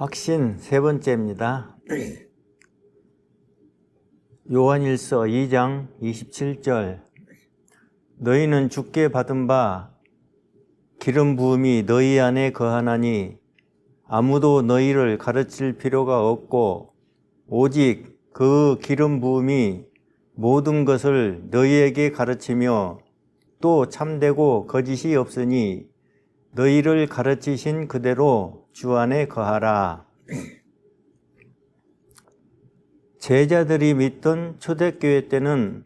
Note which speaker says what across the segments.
Speaker 1: 확신 세 번째입니다. 요한일서 2장 27절 너희는 주께 받은 바 기름 부음이 너희 안에 거하나니 아무도 너희를 가르칠 필요가 없고 오직 그 기름 부음이 모든 것을 너희에게 가르치며 또 참되고 거짓이 없으니 너희를 가르치신 그대로 주 안에 거하라. 제자들이 믿던 초대교회 때는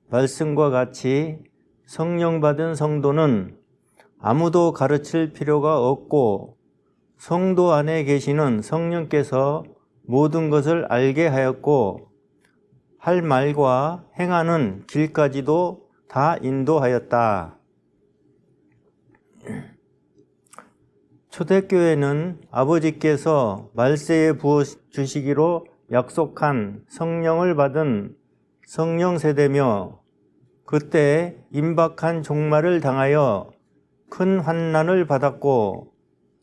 Speaker 1: 말씀과 같이 성령 받은 성도는 아무도 가르칠 필요가 없고 성도 안에 계시는 성령께서 모든 것을 알게 하였고 할 말과 행하는 길까지도 다 인도하였다. 초대교회는 아버지께서 말세에 부어주시기로 약속한 성령을 받은 성령 세대며 그때 임박한 종말을 당하여 큰 환난을 받았고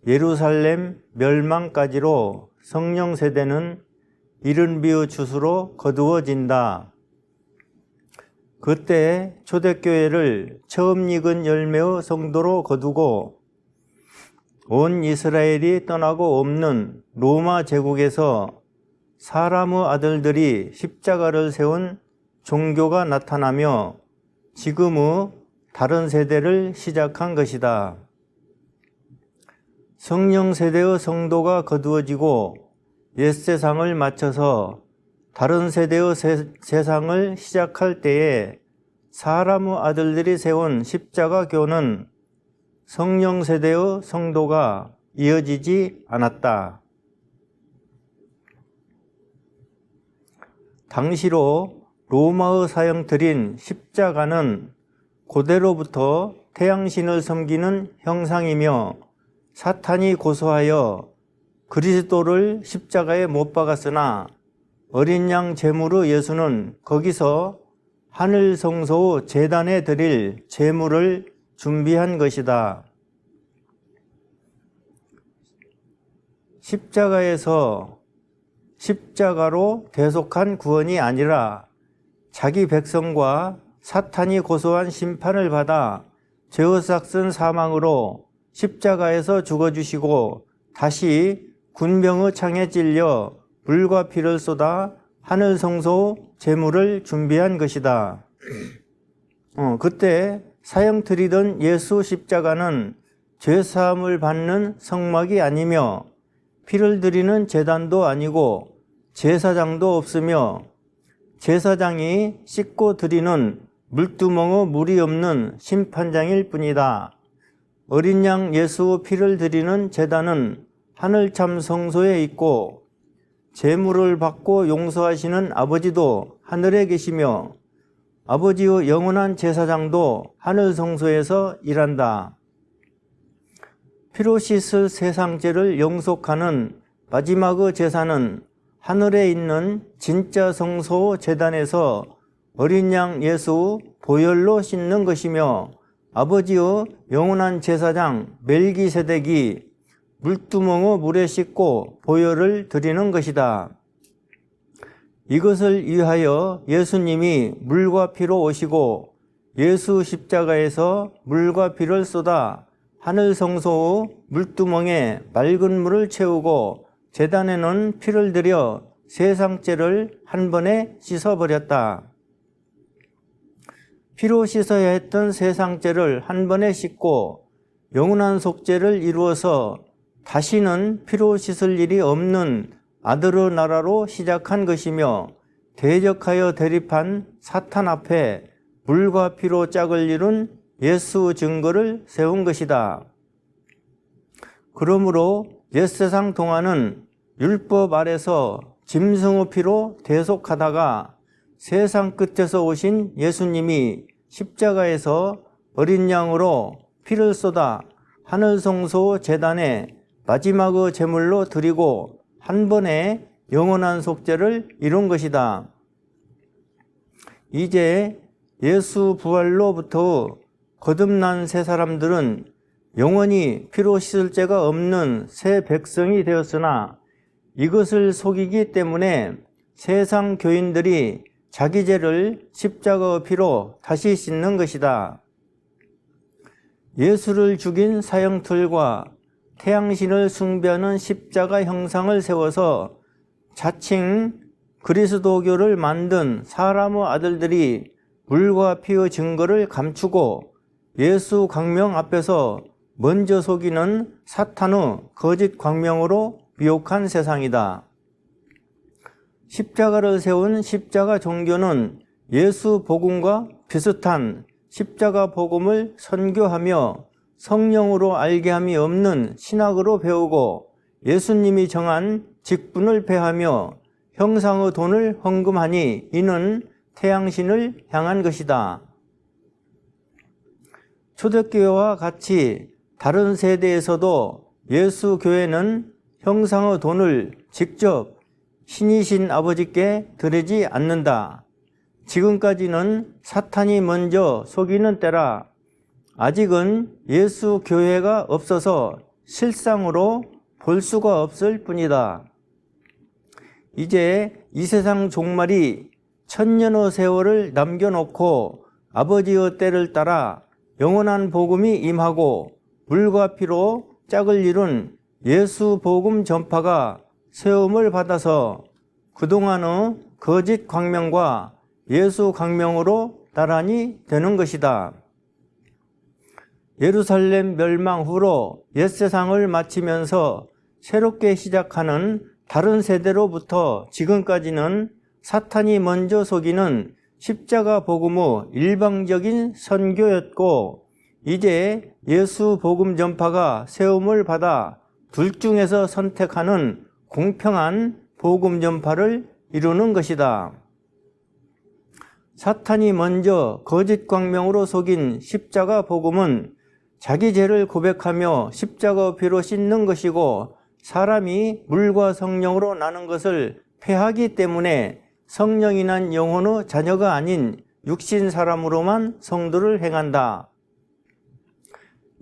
Speaker 1: 예루살렘 멸망까지로 성령 세대는 이른 비의 주수로 거두어진다. 그때 초대교회를 처음 익은 열매의 성도로 거두고 온 이스라엘이 떠나고 없는 로마 제국에서 사람의 아들들이 십자가를 세운 종교가 나타나며 지금의 다른 세대를 시작한 것이다. 성령 세대의 성도가 거두어지고 옛 세상을 마쳐서 다른 세대의 세상을 시작할 때에 사람의 아들들이 세운 십자가 교는 성령 세대의 성도가 이어지지 않았다. 당시로 로마의 사형틀인 십자가는 고대로부터 태양신을 섬기는 형상이며 사탄이 고소하여 그리스도를 십자가에 못 박았으나 어린 양 제물의 예수는 거기서 하늘 성소 제단에 드릴 제물을 준비한 것이다. 십자가에서 십자가로 대속한 구원이 아니라 자기 백성과 사탄이 고소한 심판을 받아 죄의 삭슨 사망으로 십자가에서 죽어주시고 다시 군병의 창에 찔려 물과 피를 쏟아 하늘 성소 제물을 준비한 것이다. 그때 사형틀이던 예수 십자가는 죄사함을 받는 성막이 아니며 피를 드리는 제단도 아니고 제사장도 없으며 제사장이 씻고 드리는 물두멍의 물이 없는 심판장일 뿐이다. 어린 양 예수의 피를 드리는 제단은 하늘참 성소에 있고 제물을 받고 용서하시는 아버지도 하늘에 계시며 아버지의 영원한 제사장도 하늘 성소에서 일한다. 피로 씻을 세상죄를 영속하는 마지막의 제사는 하늘에 있는 진짜 성소 제단에서 어린 양 예수 보혈로 씻는 것이며 아버지의 영원한 제사장 멜기세덱이 물두멍의 물에 씻고 보혈을 드리는 것이다. 이것을 위하여 예수님이 물과 피로 오시고 예수 십자가에서 물과 피를 쏟아 하늘 성소의 물두멍에 맑은 물을 채우고 제단에는 피를 들여 세상죄를 한 번에 씻어버렸다. 피로 씻어야 했던 세상죄를 한 번에 씻고 영원한 속죄를 이루어서 다시는 피로 씻을 일이 없는 아들의 나라로 시작한 것이며 대적하여 대립한 사탄 앞에 물과 피로 짝을 이룬 예수 증거를 세운 것이다. 그러므로 옛세상 동안은 율법 아래서 짐승의 피로 대속하다가 세상 끝에서 오신 예수님이 십자가에서 어린 양으로 피를 쏟아 하늘 성소 제단에 마지막의 제물로 드리고 한 번에 영원한 속죄를 이룬 것이다. 이제 예수 부활로부터 거듭난 새 사람들은 영원히 피로 씻을 죄가 없는 새 백성이 되었으나 이것을 속이기 때문에 세상 교인들이 자기 죄를 십자가의 피로 다시 씻는 것이다. 예수를 죽인 사형틀과 태양신을 숭배하는 십자가 형상을 세워서 자칭 그리스도교를 만든 사람의 아들들이 물과 피의 증거를 감추고 예수 광명 앞에서 먼저 속이는 사탄의 거짓 광명으로 미혹한 세상이다. 십자가를 세운 십자가 종교는 예수 복음과 비슷한 십자가 복음을 선교하며 성령으로 알게 함이 없는 신학으로 배우고 예수님이 정한 직분을 폐하며 형상의 돈을 헌금하니 이는 태양신을 향한 것이다. 초대교회와 같이 다른 세대에서도 예수 교회는 형상의 돈을 직접 신이신 아버지께 드리지 않는다. 지금까지는 사탄이 먼저 속이는 때라 아직은 예수 교회가 없어서 실상으로 볼 수가 없을 뿐이다. 이제 이 세상 종말이 천년의 세월을 남겨놓고 아버지의 때를 따라 영원한 복음이 임하고 물과 피로 짝을 이룬 예수 복음 전파가 세움을 받아서 그동안의 거짓 광명과 예수 광명으로 나란히 되는 것이다. 예루살렘 멸망 후로 옛세상을 마치면서 새롭게 시작하는 다른 세대로부터 지금까지는 사탄이 먼저 속이는 십자가 복음의 일방적인 선교였고 이제 예수 복음 전파가 세움을 받아 둘 중에서 선택하는 공평한 복음 전파를 이루는 것이다. 사탄이 먼저 거짓 광명으로 속인 십자가 복음은 자기 죄를 고백하며 십자가 피로 씻는 것이고 사람이 물과 성령으로 나는 것을 폐하기 때문에 성령이 난 영혼의 자녀가 아닌 육신 사람으로만 성도를 행한다.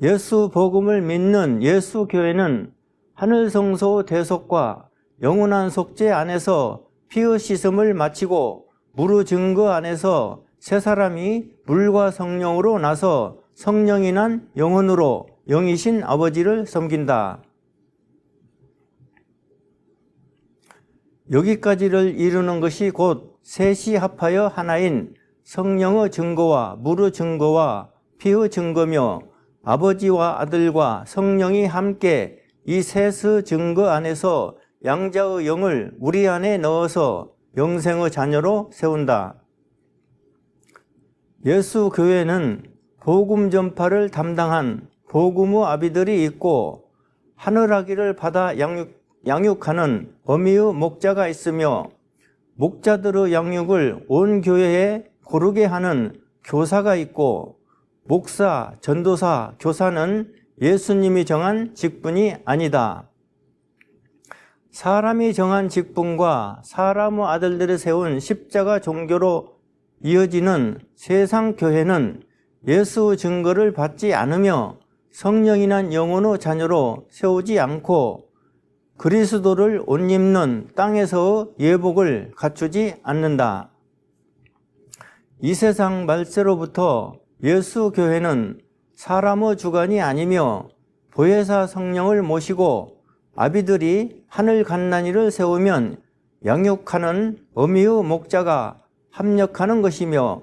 Speaker 1: 예수 복음을 믿는 예수 교회는 하늘 성소 대속과 영원한 속죄 안에서 피의 씻음을 마치고 무르 증거 안에서 새 사람이 물과 성령으로 나서 성령이 난 영혼으로 영이신 아버지를 섬긴다. 여기까지를 이루는 것이 곧 셋이 합하여 하나인 성령의 증거와 물의 증거와 피의 증거며 아버지와 아들과 성령이 함께 이 셋의 증거 안에서 양자의 영을 우리 안에 넣어서 영생의 자녀로 세운다. 예수 교회는 복음 전파를 담당한 복음의 아비들이 있고 하늘아기를 받아 양육하는 어미의 목자가 있으며 목자들의 양육을 온 교회에 고르게 하는 교사가 있고 목사, 전도사, 교사는 예수님이 정한 직분이 아니다. 사람이 정한 직분과 사람의 아들들이 세운 십자가 종교로 이어지는 세상 교회는 예수 증거를 받지 않으며 성령이 난 영혼의 자녀로 세우지 않고 그리스도를 옷 입는 땅에서의 예복을 갖추지 않는다. 이 세상 말세로부터 예수 교회는 사람의 주관이 아니며 보혜사 성령을 모시고 아비들이 하늘 갓난이를 세우면 양육하는 어미의 목자가 합력하는 것이며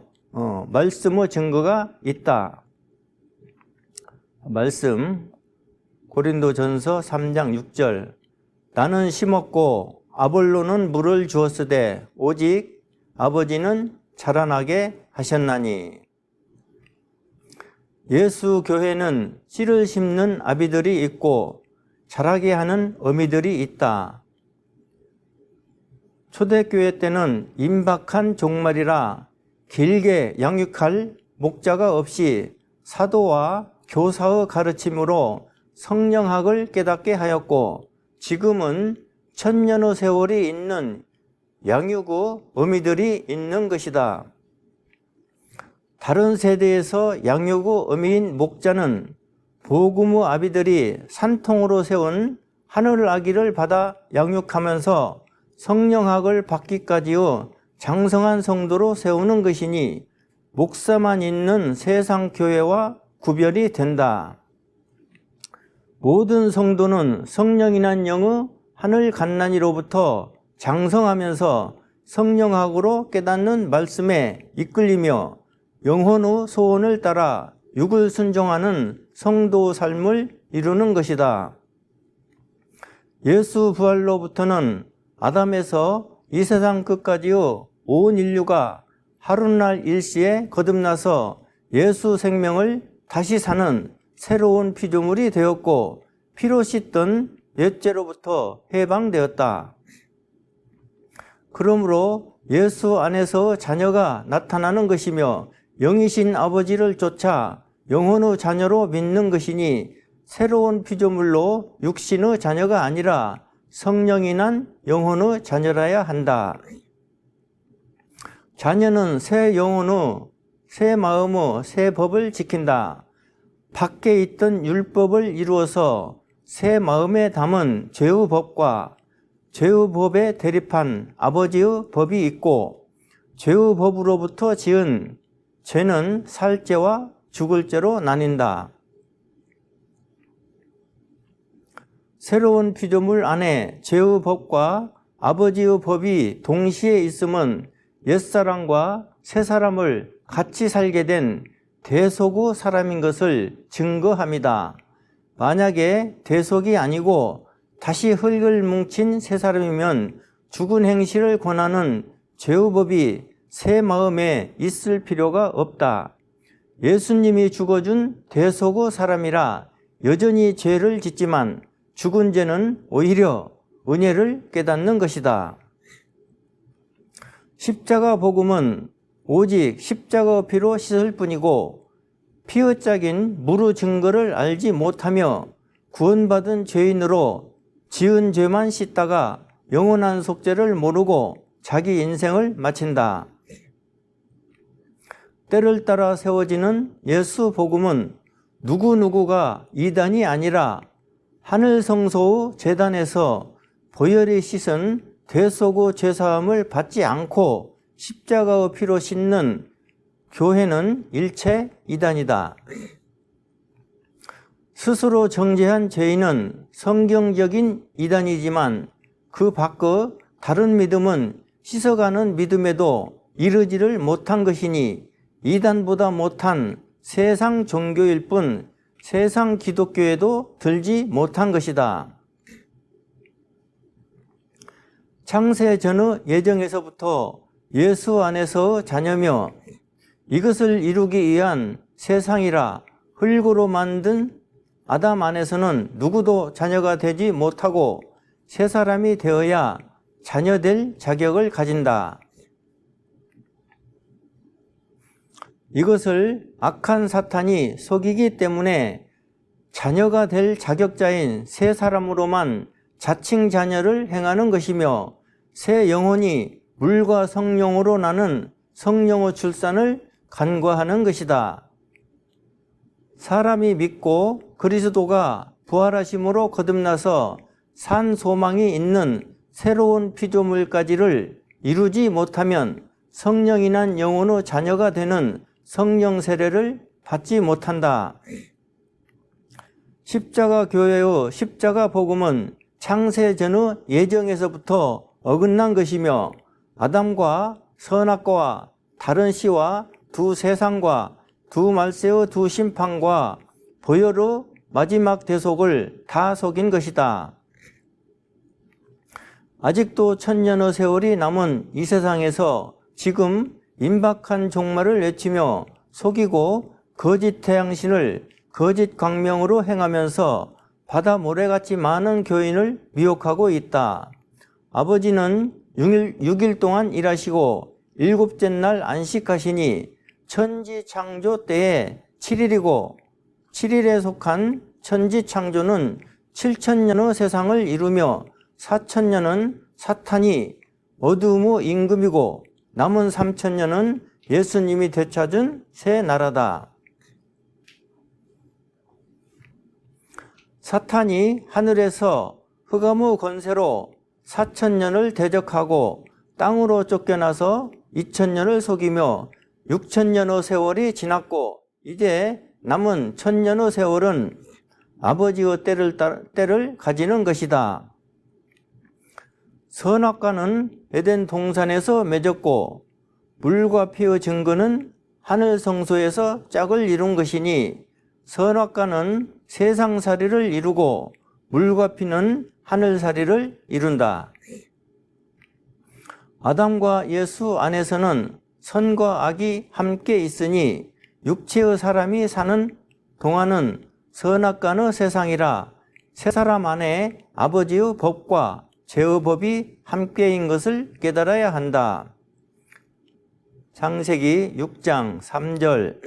Speaker 1: 말씀의 증거가 있다. 말씀 고린도전서 3장 6절 나는 심었고 아볼로는 물을 주었으되 오직 아버지는 자라나게 하셨나니. 예수 교회는 씨를 심는 아비들이 있고 자라게 하는 어미들이 있다. 초대교회 때는 임박한 종말이라 길게 양육할 목자가 없이 사도와 교사의 가르침으로 성령학을 깨닫게 하였고 지금은 천년의 세월이 있는 양육의 어미들이 있는 것이다. 다른 세대에서 양육의 어미인 목자는 복음의 아비들이 산통으로 세운 하늘 아기를 받아 양육하면서 성령학을 받기까지의 장성한 성도로 세우는 것이니 목사만 있는 세상 교회와 구별이 된다. 모든 성도는 성령이란 영의 하늘 갓난이로부터 장성하면서 성령학으로 깨닫는 말씀에 이끌리며 영혼의 소원을 따라 육을 순종하는 성도 삶을 이루는 것이다. 예수 부활로부터는 아담에서 이 세상 끝까지의 온 인류가 하루날 일시에 거듭나서 예수 생명을 다시 사는 새로운 피조물이 되었고 피로 씻던 옛죄로부터 해방되었다. 그러므로 예수 안에서 자녀가 나타나는 것이며 영이신 아버지를 쫓아 영혼의 자녀로 믿는 것이니 새로운 피조물로 육신의 자녀가 아니라 성령이 난 영혼의 자녀라야 한다. 자녀는 새 영혼의 새 마음의 새 법을 지킨다. 밖에 있던 율법을 이루어서 새 마음에 담은 죄의 법과 죄의 법에 대립한 아버지의 법이 있고 죄의 법으로부터 지은 죄는 살 죄와 죽을 죄로 나뉜다. 새로운 피조물 안에 죄의 법과 아버지의 법이 동시에 있음은 옛사람과 새사람을 같이 살게 된 대속의 사람인 것을 증거합니다. 만약에 대속이 아니고 다시 흙을 뭉친 새 사람이면 죽은 행실을 권하는 죄의 법이 새 마음에 있을 필요가 없다. 예수님이 죽어준 대속의 사람이라 여전히 죄를 짓지만 죽은 죄는 오히려 은혜를 깨닫는 것이다. 십자가 복음은 오직 십자가 피로 씻을 뿐이고 피의 짝인 무르 증거를 알지 못하며 구원받은 죄인으로 지은 죄만 씻다가 영원한 속죄를 모르고 자기 인생을 마친다. 때를 따라 세워지는 예수 복음은 누구누구가 이단이 아니라 하늘 성소의 제단에서 보혈이 씻은 대속의 죄사함을 받지 않고 십자가의 피로 씻는 교회는 일체 이단이다. 스스로 정죄한 죄인은 성경적인 이단이지만 그 밖의 다른 믿음은 씻어가는 믿음에도 이르지를 못한 것이니 이단보다 못한 세상 종교일 뿐 세상 기독교에도 들지 못한 것이다. 창세 전의 예정에서부터 예수 안에서 자녀며 이것을 이루기 위한 세상이라 흙으로 만든 아담 안에서는 누구도 자녀가 되지 못하고 새 사람이 되어야 자녀 될 자격을 가진다. 이것을 악한 사탄이 속이기 때문에 자녀가 될 자격자인 새 사람으로만 자칭 자녀를 행하는 것이며 새 영혼이 물과 성령으로 나는 성령의 출산을 간과하는 것이다. 사람이 믿고 그리스도가 부활하심으로 거듭나서 산 소망이 있는 새로운 피조물까지를 이루지 못하면 성령이 난 영혼의 자녀가 되는 성령 세례를 받지 못한다. 십자가 교회의 십자가 복음은 창세 전의 예정에서부터 어긋난 것이며 아담과 선악과와 다른 씨와 두 세상과 두 말세의 두 심판과 보혈의 마지막 대속을 다 속인 것이다. 아직도 천년의 세월이 남은 이 세상에서 지금 임박한 종말을 외치며 속이고 거짓 태양신을 거짓 광명으로 행하면서 바다 모래같이 많은 교인을 미혹하고 있다. 아버지는 6일 동안 일하시고 일곱째 날 안식하시니 천지 창조 때에 7일이고 7일에 속한 천지 창조는 7,000년의 세상을 이루며 4,000년은 사탄이 어두움의 임금이고 남은 3,000년은 예수님이 되찾은 새 나라다. 사탄이 하늘에서 흑암의 권세로 4,000년을 대적하고 땅으로 쫓겨나서 2,000년을 속이며 6,000년의 세월이 지났고 이제 남은 1,000년의 세월은 아버지의 때를 가지는 것이다. 선악과는 에덴 동산에서 맺었고 물과 피의 증거는 하늘 성소에서 짝을 이룬 것이니 선악과는 세상살이를 이루고 물과 피는 하늘살이를 이룬다. 아담과 예수 안에서는 선과 악이 함께 있으니 육체의 사람이 사는 동안은 선악과의 세상이라 세 사람 안에 아버지의 법과 죄의 법이 함께인 것을 깨달아야 한다. 창세기 6장 3절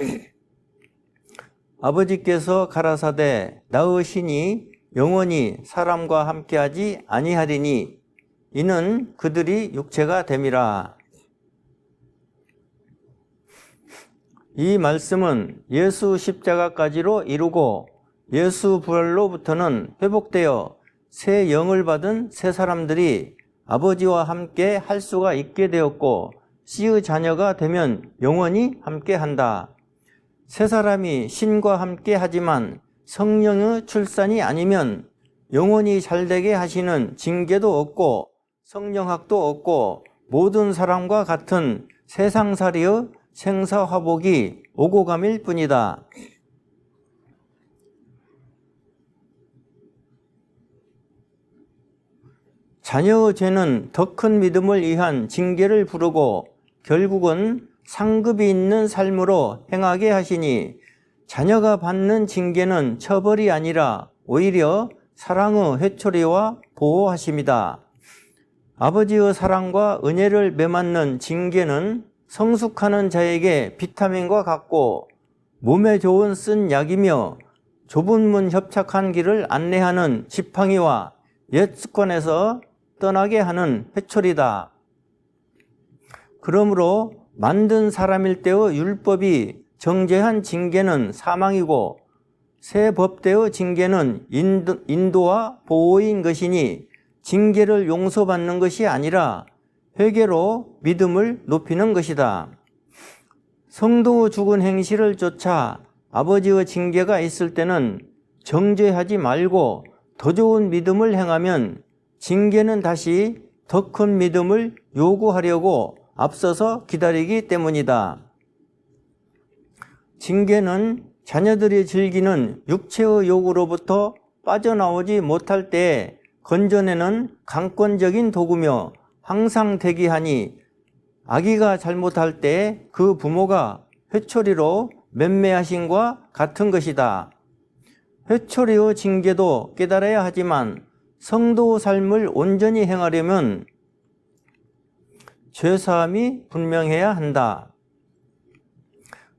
Speaker 1: 아버지께서 가라사대 나의 신이 영원히 사람과 함께하지 아니하리니 이는 그들이 육체가 됨이라. 이 말씀은 예수 십자가까지로 이루고 예수 부활로부터는 회복되어 새 영을 받은 새 사람들이 아버지와 함께 할 수가 있게 되었고 씨의 자녀가 되면 영원히 함께 한다. 새 사람이 신과 함께 하지만 성령의 출산이 아니면 영원히 잘되게 하시는 징계도 없고 성령학도 없고 모든 사람과 같은 세상살이의 생사화복이 오고 감일 뿐이다. 자녀의 죄는 더 큰 믿음을 위한 징계를 부르고 결국은 상급이 있는 삶으로 행하게 하시니 자녀가 받는 징계는 처벌이 아니라 오히려 사랑의 회초리와 보호하심이다. 아버지의 사랑과 은혜를 매맞는 징계는 성숙하는 자에게 비타민과 같고 몸에 좋은 쓴 약이며 좁은 문 협착한 길을 안내하는 지팡이와 옛 습관에서 떠나게 하는 회초리다. 그러므로 만든 사람일 때의 율법이 정죄한 징계는 사망이고 새 법대의 징계는 인도와 보호인 것이니 징계를 용서받는 것이 아니라 회개로 믿음을 높이는 것이다. 성도의 죽은 행실을 쫓아 아버지의 징계가 있을 때는 정죄하지 말고 더 좋은 믿음을 행하면 징계는 다시 더 큰 믿음을 요구하려고 앞서서 기다리기 때문이다. 징계는 자녀들이 즐기는 육체의 욕으로부터 빠져나오지 못할 때에 건져내는 강권적인 도구며 항상 대기하니 아기가 잘못할 때 그 부모가 회초리로 맴매하심과 같은 것이다. 회초리의 징계도 깨달아야 하지만 성도의 삶을 온전히 행하려면 죄사함이 분명해야 한다.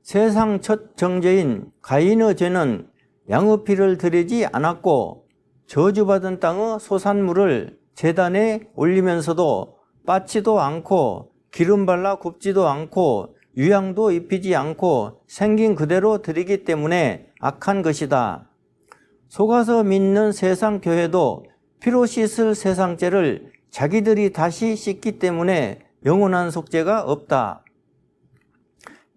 Speaker 1: 세상 첫 정죄인 가인의 죄는 양의 피를 드리지 않았고 저주받은 땅의 소산물을 제단에 올리면서도 빠지도 않고 기름 발라 굽지도 않고 유향도 입히지 않고 생긴 그대로 드리기 때문에 악한 것이다. 속아서 믿는 세상 교회도 피로 씻을 세상죄를 자기들이 다시 씻기 때문에 영원한 속죄가 없다.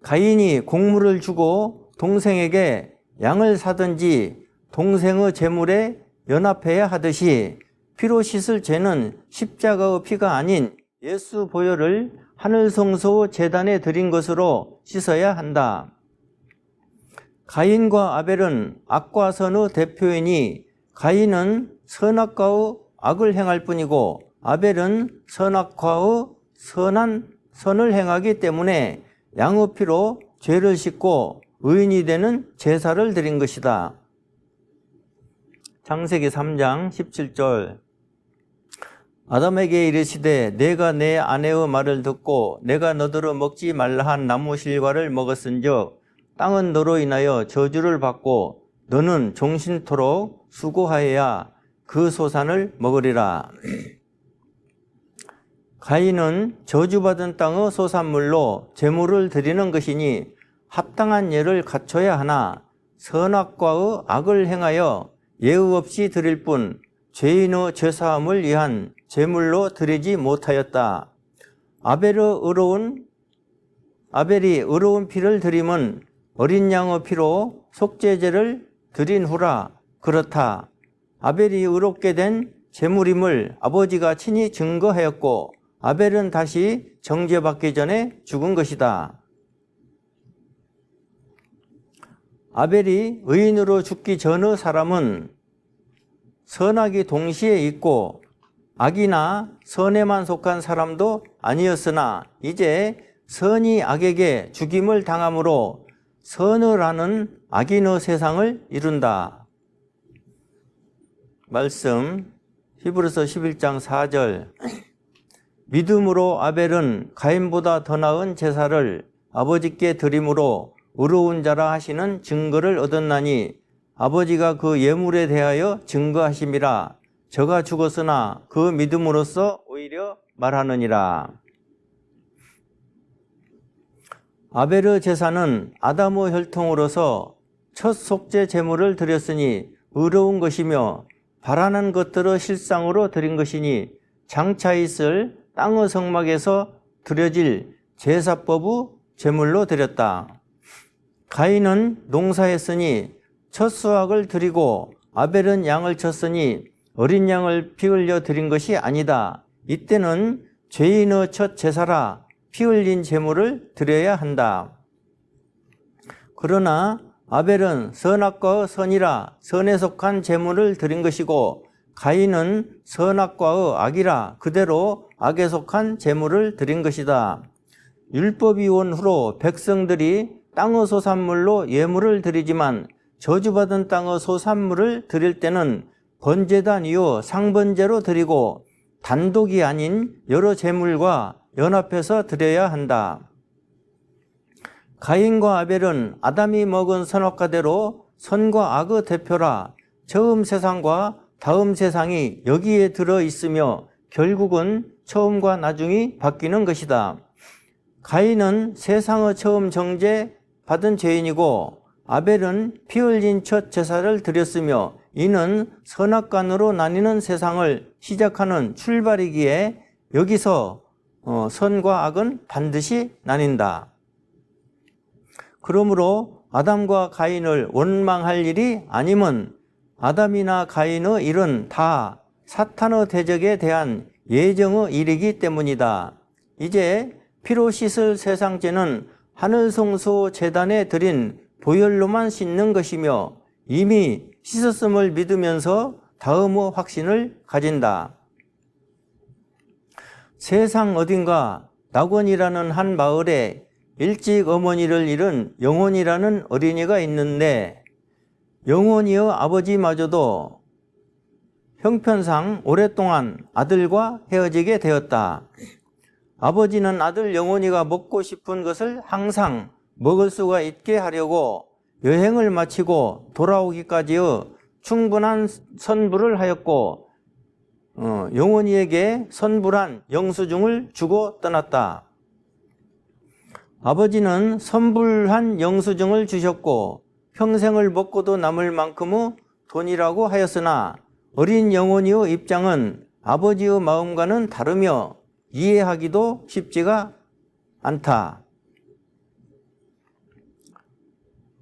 Speaker 1: 가인이 곡물을 주고 동생에게 양을 사든지 동생의 재물에 연합해야 하듯이 피로 씻을 죄는 십자가의 피가 아닌 예수 보혈을 하늘 성소 제단에 드린 것으로 씻어야 한다. 가인과 아벨은 악과 선의 대표이니 가인은 선악과의 악을 행할 뿐이고 아벨은 선악과의 선한 선을 행하기 때문에 양의 피로 죄를 씻고 의인이 되는 제사를 드린 것이다. 창세기 3장 17절 아담에게 이르시되 내가 내 아내의 말을 듣고 내가 너더러 먹지 말라 한 나무 실과를 먹었은즉 땅은 너로 인하여 저주를 받고 너는 종신토록 수고하여야 그 소산을 먹으리라. 가인은 저주받은 땅의 소산물로 제물을 드리는 것이니 합당한 예를 갖춰야 하나 선악과의 악을 행하여 예의 없이 드릴 뿐 죄인의 죄사함을 위한 제물로 드리지 못하였다. 아벨이 의로운 피를 드림은 어린 양의 피로 속죄제를 드린 후라. 그렇다. 아벨이 의롭게 된 제물임을 아버지가 친히 증거하였고 아벨은 다시 정죄받기 전에 죽은 것이다. 아벨이 의인으로 죽기 전의 사람은 선악이 동시에 있고 악이나 선에만 속한 사람도 아니었으나 이제 선이 악에게 죽임을 당함으로 선을 하는 악인의 세상을 이룬다. 말씀 히브리서 11장 4절. 믿음으로 아벨은 가인보다 더 나은 제사를 아버지께 드림으로 의로운 자라 하시는 증거를 얻었나니 아버지가 그 예물에 대하여 증거하심이라. 저가 죽었으나 그 믿음으로써 오히려 말하느니라. 아벨의 제사는 아담의 혈통으로서 첫 속죄 제물을 드렸으니 의로운 것이며 바라는 것들을 실상으로 드린 것이니 장차 있을 땅의 성막에서 드려질 제사법의 제물로 드렸다. 가인은 농사했으니 첫 수확을 드리고 아벨은 양을 쳤으니 어린 양을 피 흘려 드린 것이 아니다. 이때는 죄인의 첫 제사라 피 흘린 제물을 드려야 한다. 그러나 아벨은 선악과의 선이라 선에 속한 제물을 드린 것이고 가인은 선악과의 악이라 그대로 악에 속한 제물을 드린 것이다. 율법이 온 후로 백성들이 땅의 소산물로 예물을 드리지만 저주받은 땅의 소산물을 드릴 때는 번제단 이후 상번제로 드리고 단독이 아닌 여러 제물과 연합해서 드려야 한다. 가인과 아벨은 아담이 먹은 선악과대로 선과 악의 대표라. 처음 세상과 다음 세상이 여기에 들어 있으며 결국은 처음과 나중이 바뀌는 것이다. 가인은 세상의 처음 정죄 받은 죄인이고 아벨은 피 흘린 첫 제사를 드렸으며 이는 선악간으로 나뉘는 세상을 시작하는 출발이기에 여기서 선과 악은 반드시 나뉜다. 그러므로 아담과 가인을 원망할 일이 아님은 아담이나 가인의 일은 다 사탄의 대적에 대한 예정의 일이기 때문이다. 이제 피로 씻을 세상죄는 하늘성소 제단에 드린 보혈로만 씻는 것이며 이미 씻었음을 믿으면서 다음의 확신을 가진다. 세상 어딘가 낙원이라는 한 마을에 일찍 어머니를 잃은 영혼이라는 어린이가 있는데 영혼이의 아버지마저도 형편상 오랫동안 아들과 헤어지게 되었다. 아버지는 아들 영혼이가 먹고 싶은 것을 항상 먹을 수가 있게 하려고 여행을 마치고 돌아오기까지의 충분한 선불을 하였고 영혼이에게 선불한 영수증을 주고 떠났다. 아버지는 선불한 영수증을 주셨고 평생을 먹고도 남을 만큼의 돈이라고 하였으나 어린 영혼이의 입장은 아버지의 마음과는 다르며 이해하기도 쉽지가 않다.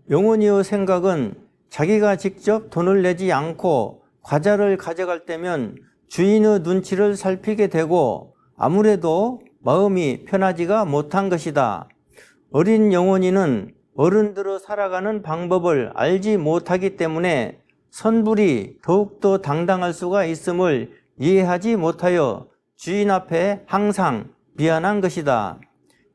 Speaker 1: 영혼이의 생각은 자기가 직접 돈을 내지 않고 과자를 가져갈 때면 주인의 눈치를 살피게 되고 아무래도 마음이 편하지가 못한 것이다. 어린 영혼이는 어른들의 살아가는 방법을 알지 못하기 때문에 선불이 더욱더 당당할 수가 있음을 이해하지 못하여 주인 앞에 항상 미안한 것이다.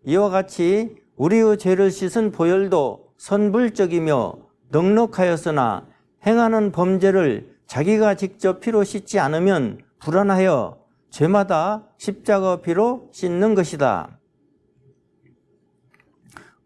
Speaker 1: 이와 같이 우리의 죄를 씻은 보혈도 선불적이며 넉넉하였으나 행하는 범죄를 자기가 직접 피로 씻지 않으면 불안하여 죄마다 십자가 피로 씻는 것이다.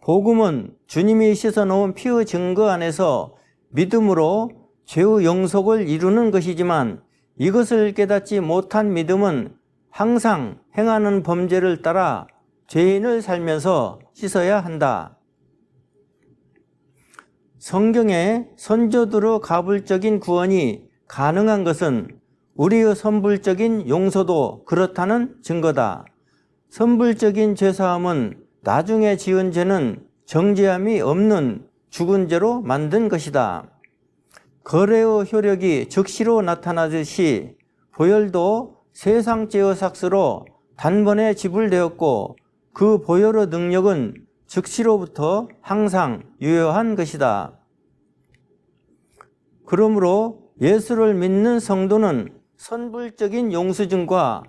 Speaker 1: 복음은 주님이 씻어놓은 피의 증거 안에서 믿음으로 죄의 영속을 이루는 것이지만 이것을 깨닫지 못한 믿음은 항상 행하는 범죄를 따라 죄인을 살면서 씻어야 한다. 성경에 선조들의 가불적인 구원이 가능한 것은 우리의 선불적인 용서도 그렇다는 증거다. 선불적인 죄사함은 나중에 지은 죄는 정죄함이 없는 죽은 죄로 만든 것이다. 거래의 효력이 즉시로 나타나듯이 보혈도 세상죄의 삭스로 단번에 지불되었고 그 보혈의 능력은 즉시로부터 항상 유효한 것이다. 그러므로 예수를 믿는 성도는 선불적인 영수증과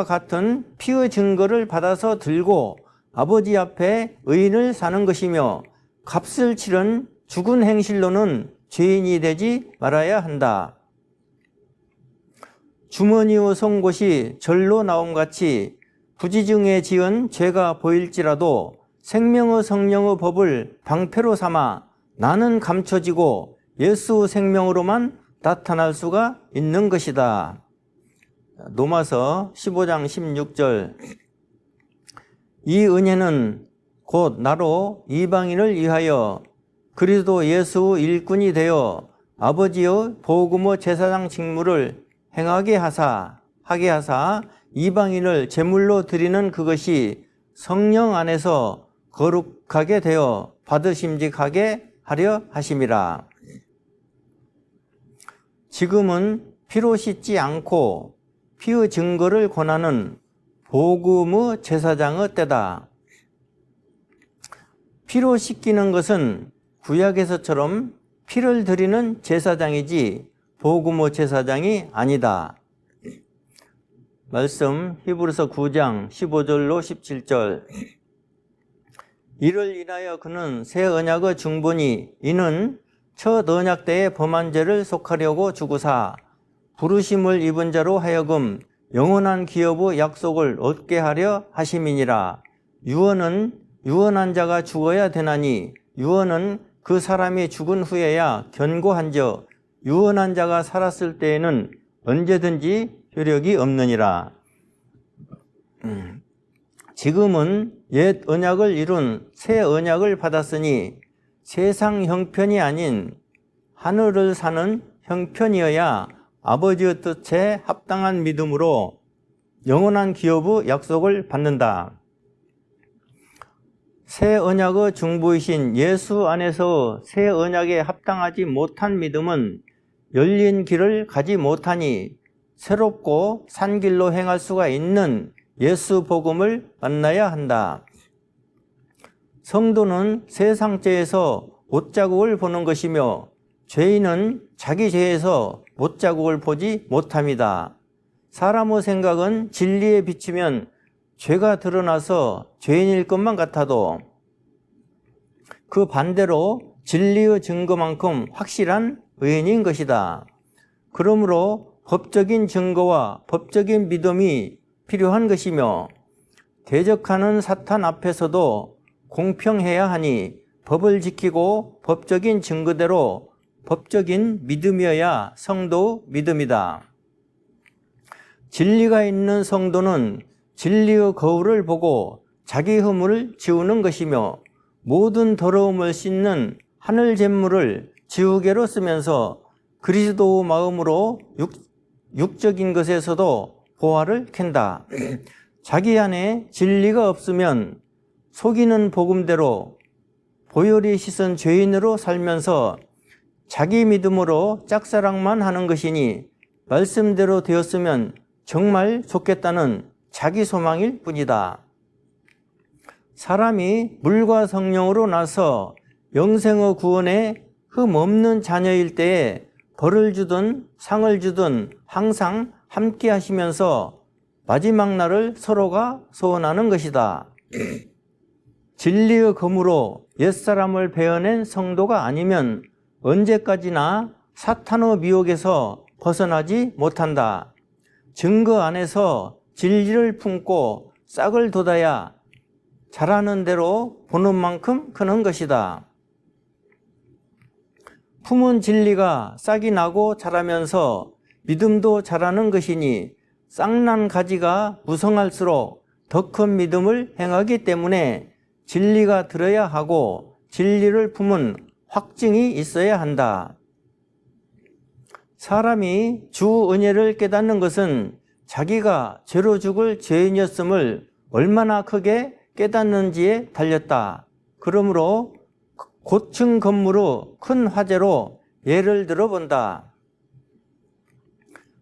Speaker 1: 같은 피의 증거를 받아서 들고 아버지 앞에 의인을 사는 것이며 값을 치른 죽은 행실로는 죄인이 되지 말아야 한다. 주머니의 송곳이 절로 나옴같이 부지중에 지은 죄가 보일지라도 생명의 성령의 법을 방패로 삼아 나는 감춰지고 예수 생명으로만 나타날 수가 있는 것이다. 로마서 15장 16절. 이 은혜는 곧 나로 이방인을 위하여 그리스도 예수 일꾼이 되어 아버지의 복음의 제사장 직무를 행하게 하사 이방인을 제물로 드리는 그것이 성령 안에서 거룩하게 되어 받으심직하게 하려 하심이라. 지금은 피로 씻지 않고 피의 증거를 권하는 복음의 제사장의 때다. 피로 씻기는 것은 구약에서처럼 피를 드리는 제사장이지 복음의 제사장이 아니다. 말씀 히브리서 9장 15절로 17절. 이를 인하여 그는 새 언약의 중보니 이는 첫 언약 때의 범한 죄를 속하려고 주구사 부르심을 입은 자로 하여금 영원한 기업의 약속을 얻게 하려 하심이니라. 유언은 유언한 자가 죽어야 되나니 유언은 그 사람이 죽은 후에야 견고한즉 유언한 자가 살았을 때에는 언제든지 효력이 없느니라. 지금은 옛 언약을 이룬 새 언약을 받았으니 세상 형편이 아닌 하늘을 사는 형편이어야 아버지의 뜻에 합당한 믿음으로 영원한 기업의 약속을 받는다. 새 언약의 중보이신 예수 안에서 새 언약에 합당하지 못한 믿음은 열린 길을 가지 못하니 새롭고 산 길로 행할 수가 있는 예수 복음을 만나야 한다. 성도는 세상죄에서 못자국을 보는 것이며 죄인은 자기 죄에서 못자국을 보지 못합니다. 사람의 생각은 진리에 비추면 죄가 드러나서 죄인일 것만 같아도 그 반대로 진리의 증거만큼 확실한 의인인 것이다. 그러므로 법적인 증거와 법적인 믿음이 필요한 것이며 대적하는 사탄 앞에서도 공평해야 하니 법을 지키고 법적인 증거대로 법적인 믿음이어야 성도 믿음이다. 진리가 있는 성도는 진리의 거울을 보고 자기 허물을 지우는 것이며 모든 더러움을 씻는 하늘 잿물을 지우개로 쓰면서 그리스도 마음으로 육적인 것에서도 보화를 캔다. 자기 안에 진리가 없으면 속이는 복음대로 보혈이 씻은 죄인으로 살면서 자기 믿음으로 짝사랑만 하는 것이니 말씀대로 되었으면 정말 좋겠다는 자기 소망일 뿐이다. 사람이 물과 성령으로 나서 영생의 구원에 흠없는 자녀일 때에 벌을 주든 상을 주든 항상 함께 하시면서 마지막 날을 서로가 소원하는 것이다. 진리의 검으로 옛사람을 베어낸 성도가 아니면 언제까지나 사탄의 미혹에서 벗어나지 못한다. 증거 안에서 진리를 품고 싹을 돋아야 자라는 대로 보는 만큼 크는 것이다. 품은 진리가 싹이 나고 자라면서 믿음도 자라는 것이니 싹난 가지가 무성할수록 더 큰 믿음을 행하기 때문에 진리가 들어야 하고 진리를 품은 확증이 있어야 한다. 사람이 주 은혜를 깨닫는 것은 자기가 죄로 죽을 죄인이었음을 얼마나 크게 깨닫는지에 달렸다. 그러므로 고층 건물의 큰 화재로 예를 들어본다.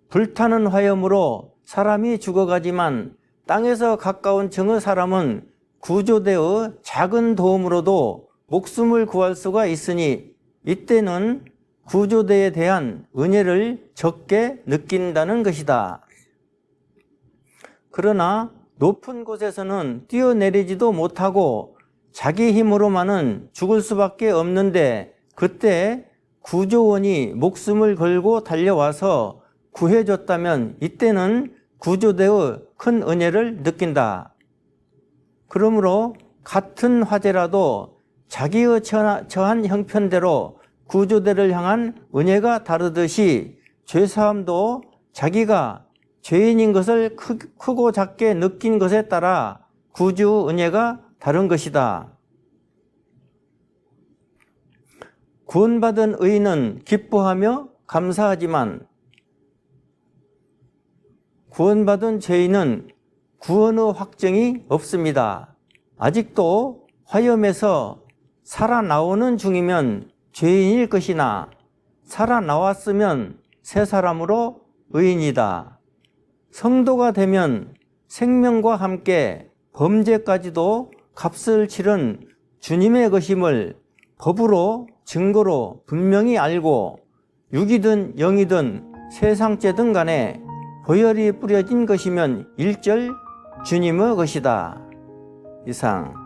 Speaker 1: 불타는 화염으로 사람이 죽어가지만 땅에서 가까운 층의 사람은 구조대의 작은 도움으로도 목숨을 구할 수가 있으니 이때는 구조대에 대한 은혜를 적게 느낀다는 것이다. 그러나 높은 곳에서는 뛰어내리지도 못하고 자기 힘으로만은 죽을 수밖에 없는데 그때 구조원이 목숨을 걸고 달려와서 구해줬다면 이때는 구조대의 큰 은혜를 느낀다. 그러므로 같은 화재라도 자기의 처한 형편대로 구조대를 향한 은혜가 다르듯이 죄사함도 자기가 죄인인 것을 크고 작게 느낀 것에 따라 구주 은혜가 다른 것이다. 구원받은 의인은 기뻐하며 감사하지만 구원받은 죄인은 구원의 확증이 없습니다. 아직도 화염에서 살아나오는 중이면 죄인일 것이나 살아나왔으면 새 사람으로 의인이다. 성도가 되면 생명과 함께 범죄까지도 값을 치른 주님의 것임을 법으로 증거로 분명히 알고 육이든 영이든 세상죄든 간에 보혈이 뿌려진 것이면 일절 주님의 것이다. 이상.